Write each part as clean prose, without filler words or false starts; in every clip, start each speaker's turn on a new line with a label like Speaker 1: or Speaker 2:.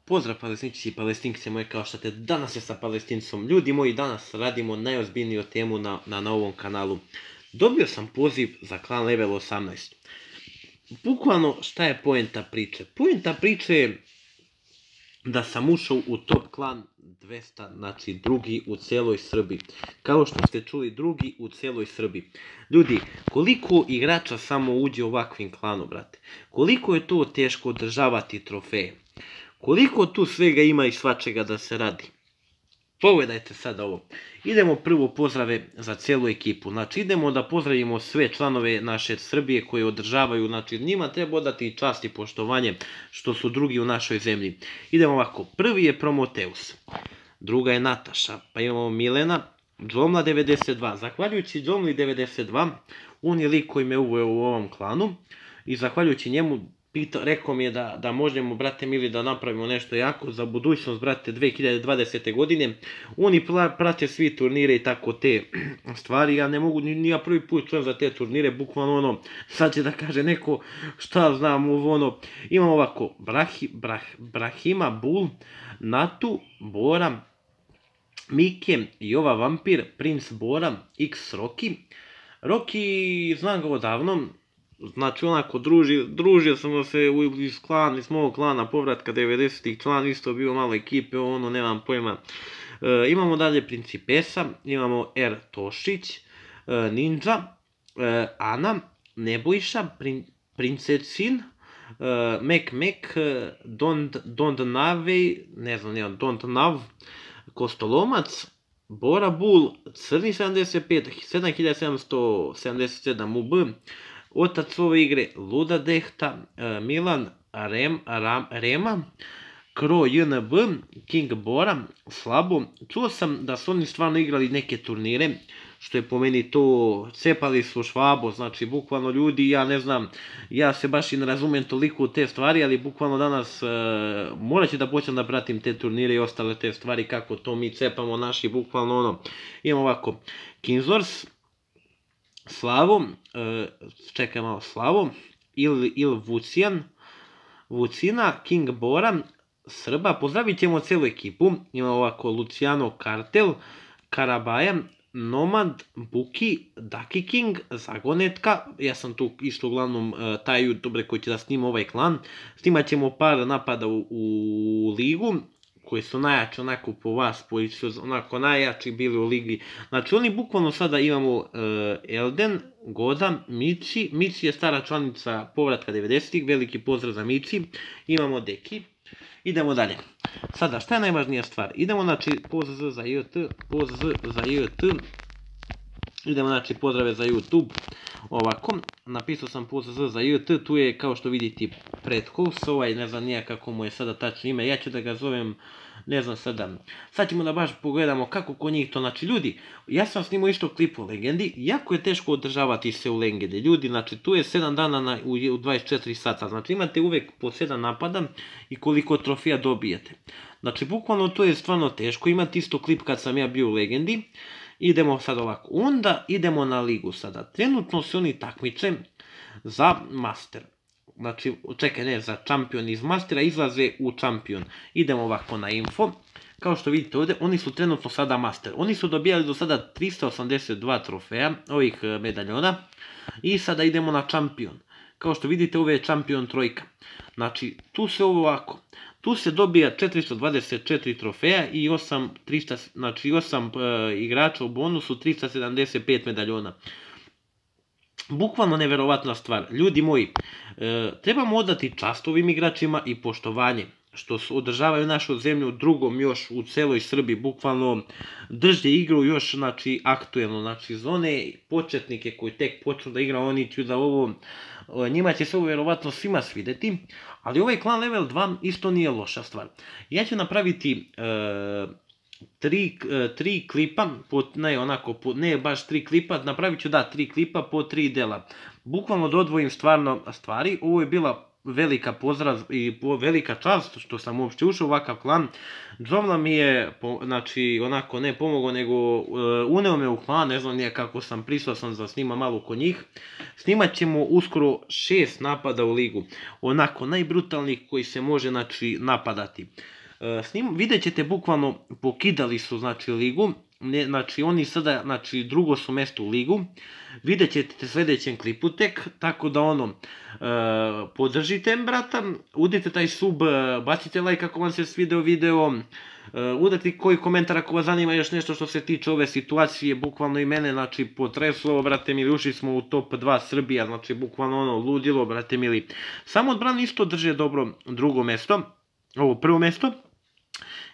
Speaker 1: Pozdrav palestinci i palestinkice moje, kao što te danas je sa Palestincom. Ljudi moji, danas radimo najozbiljniju temu na ovom kanalu. Dobio sam poziv za klan level 18. Bukvalno šta je poenta priče? Poenta priče je da sam ušao u top klan 200, znači drugi u cijeloj Srbiji. Kao što ste čuli, drugi u cijeloj Srbiji. Ljudi, koliko igrača samo uđe u ovakvim klanu, brate? Koliko je to teško održavati trofeje? Koliko tu svega ima i svačega da se radi? Pogledajte sad ovo. Idemo prvo pozdrave za cijelu ekipu. Znači idemo da pozdravimo sve članove naše Srbije koje održavaju. Znači njima treba odati čast i poštovanje što su drugi u našoj zemlji. Idemo ovako. Prvi je Promoteus. Druga je Nataša. Pa imamo Milena. Džomla 92. Zahvaljujući Džomli 92, on je lik koji me uveo u ovom klanu. I zahvaljujući njemu rekao mi je da možemo, brate mili, da napravimo nešto jako za budućnost, brate, 2020. godine. Oni prate svi turnire i tako te stvari. Ja ne mogu, ni ja prvi put čujem za te turnire, bukvalno ono, sad će da kaže neko šta znam ovo ono. Imamo ovako, Brahima, Bul, Natu, Bora, Mike, Jova Vampir, Prince Bora, X Rocky. Rocky, znam ga odavno. Znači onako družio sam se iz mog klana povratka 90-ih, član isto bio malo ekipe, ono nemam pojma. Imamo dalje Principesa, imamo R. Tošić, Ninja, Ana, Nebojša, Princecin, Mek, Don't Nave, ne znam, Don't Nav, Kostolomac, Bora Bull, Crni 75, 7777 UB, otac ove igre, Luda Dehta, Milan Rema, Kro JNB, King Bora, Slabo. Čuo sam da su oni stvarno igrali neke turnire, što je po meni to, cepali su Švabo, znači bukvalno ljudi, ja ne znam, ja se baš i ne razumem toliko u te stvari, ali bukvalno danas morat ću da počnem da pratim te turnire i ostale te stvari, kako to mi cepamo naši, bukvalno ono. Imamo ovako, Kinzors, Slavo, čekaj malo, Slavo, Il Vucina, King Bora, Srba, pozdravit ćemo cijelu ekipu. Imamo ovako Luciano Kartel, Karabaja, Nomad, Buki, Daki King, Zagonetka, ja sam tu isto uglavnom taj youtuber koji će da snima ovaj klan. Snimat ćemo par napada u ligu, koji su najjači onako po vas, koji su onako najjači bili u ligi. Znači oni bukvalno sada imamo Elden, Goda, Mici. Mici je stara članica povratka 90-ih, veliki pozdrav za Mici. Imamo Deki. Idemo dalje. Sada, šta je najvažnija stvar? Idemo, znači, pozdrav za JT. Idemo, znači, pozdrave za YouTube. Ovako, napisao sam pozdrav za JT, tu je, kao što vidite, Predhouse, ovaj, ne znam nija kako mu je sada tačno ime, ja ću da ga zovem, ne znam sada. Sad ćemo da baš pogledamo kako kod njih to, znači, ljudi, ja sam snimao isto klip o Legendi, jako je teško održavati se u Legendi, ljudi, znači, tu je 7 dana u 24 sata, znači, imate uvek po 7 napada i koliko trofeja dobijete. Znači, bukvalno to je stvarno teško, imate isto klip kad sam ja bio u Legendi. Idemo sad ovako, onda idemo na ligu sada. Trenutno se oni takmiče za master. Znači, čekaj, ne, za čampion iz mastera izlaze u čampion. Idemo ovako na info. Kao što vidite ovdje, oni su trenutno sada master. Oni su dobijali do sada 382 trofeja, ovih medaljona. I sada idemo na čampion. Kao što vidite, ovo je čampion trojka. Znači, tu se ovo ovako. Tu se dobija 424 trofeja i 8 igrača u bonusu, 375 medaljona. Bukvalno neverovatna stvar. Ljudi moji, trebamo odati čast ovim igračima i poštovanje što održavaju našu zemlju drugom još u celoj Srbiji, bukvalno drže igru još, znači, aktuelno, znači, za one početnike koji tek počnu da igra, oni ću da ovo, njima će se ovo verovatno svima svideti, ali ovaj klan level 2 isto nije loša stvar. Ja ću napraviti 3 klipa, ne baš 3 klipa, napravit ću 3 klipa po 3 dela. Bukvalno da odvojim stvarno stvari, ovo je bila velika pozdrav i velika čast što sam uopće ušao u ovakav klan. Džomla mi je, znači, onako ne pomogao, nego uneo me u klan, ne znam nije kako sam, pristao sam da snimam malo kod njih. Snimat ćemo uskoro 6 napada u ligu, onako najbrutalnijih koji se može, znači, napadati. Vidjet ćete bukvalno pokidali su, znači, ligu, znači oni sada, znači, drugo su mjesto u ligu. Vidjet ćete sljedećem klipu tek, tako da ono, podržite brata, udite taj sub, bacite like ako vam se svidio video, udati koji komentar ako vas zanima još nešto što se tiče ove situacije, bukvalno i mene, znači, potreslo, brate mili, ušli smo u top 2 Srbija, znači, bukvalno ono, ludilo, brate mili. Samo odbrani isto drže dobro drugo mjesto, ovo prvo mjesto.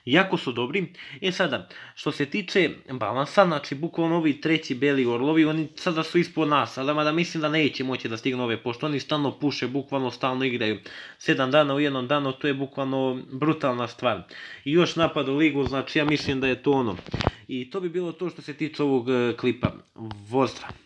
Speaker 1: Jako su dobri. Sada, što se tiče balansa, znači bukvalno ovi treći beli orlovi, oni sada su ispod nas, ali da mislim da neće moći da stignu ove, pošto oni stalno puše, bukvalno stalno igraju. 7 dana u jednom danu, to je bukvalno brutalna stvar. I još napad u ligu, znači ja mislim da je to ono. I to bi bilo to što se tiče ovog klipa. Pozdrav!